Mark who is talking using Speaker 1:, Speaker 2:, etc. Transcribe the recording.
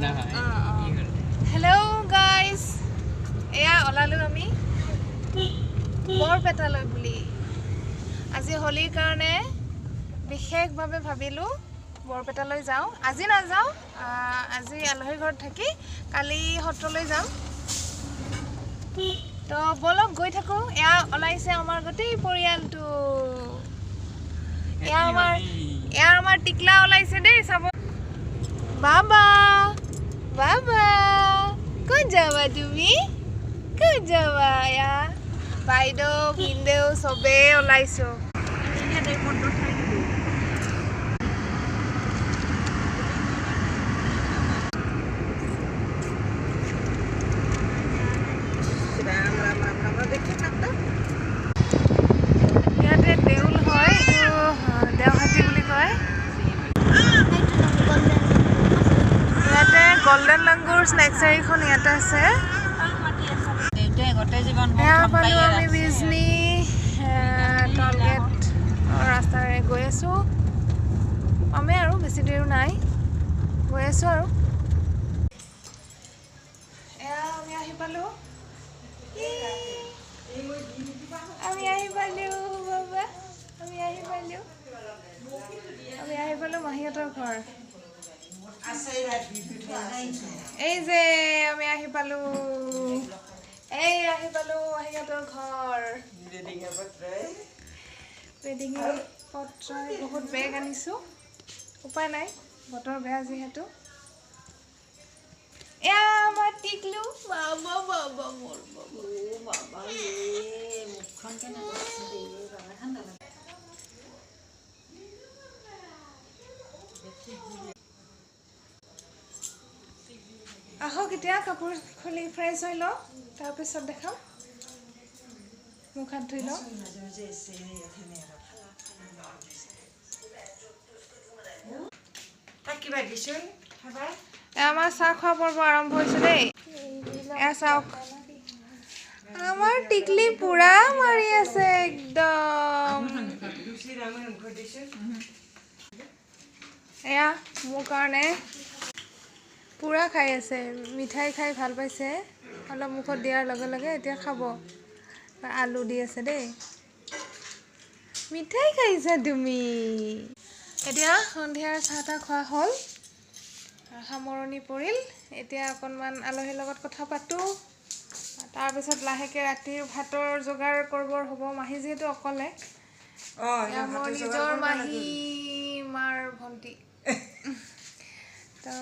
Speaker 1: Hello guys, এয়া ওলালো আমি বৰপেটালৈ বুলি আজি হোলীৰ কাৰণে বিশেষভাৱে ভাবিলো বৰপেটালৈ যাওঁ আজি নাযাওঁ আজি আলহীৰ ঘৰত থাকি কালি সত্ৰলৈ যাম তো বলক গৈ থাকো এয়া ওলাইছে আমাৰ গোটেই পৰিয়ালটো এয়া আমাৰ টিকলা ওলাইছে দেই চাব বাবা বাবা কোন যাবা তুমি কোন যাবা ইয়া বাইদেউ ভিনদেউ সবে ওলাইছো ইয়াতে ফটো উঠাই দিলো ইয়াতে দেউল হয় দেওহাটি বুলি কয় ইয়াতে গোল্ডেন লাংগুৰ স্নেক্সাৰীখন ইয়াতে আছে আমি বিজনী টলগেট ৰাস্তাৰে গৈ আছোঁ আমি আৰু বেছি দেৰি নাই গৈ আছোঁ আৰু এয়া আমি আহি পালোঁ বাবা আমি আহি পালোঁ মাহীহঁতৰ ঘৰ এই যে আমি আহি পালোঁ মাহীহঁতৰ ঘৰ ৱেডিং পত্ৰ বহুত বেগ আনিছোঁ উপায় নাই বতৰ বেয়া যিহেতু এয়া আমাৰ টিকলু বাবা বাবা মোৰ বাবা মুখখন আহক এতিয়া কাপোৰ খুলি ফ্ৰেছ হৈ লওঁ তাৰপিছত দেখাম মুখ হাত ধুই লওঁ আমাৰ চাহ খোৱা পৰ্ব আৰম্ভ হৈছে দেই এয়া চাওক আমাৰ টিকলি পুৰা মাৰি আছে একদম এয়া মোৰ কাৰণে পুৰা খাই আছে মিঠাই খাই ভাল পাইছে অলপ মুখত দিয়াৰ লগে লগে এতিয়া খাব আলু দি আছে দেই মিঠাই খাইছা তুমি এতিয়া সন্ধিয়াৰ চাহ তাহ খোৱা হ'ল সামৰণি পৰিল এতিয়া অকণমান আলহীৰ লগত কথা পাতোঁ তাৰপিছত লাহেকৈ ৰাতিৰ ভাতৰ যোগাৰ কৰিবৰ হ'ব মাহী যিহেতু অকলে মোৰ নিজৰ মাহী মাৰ ভণ্টি তো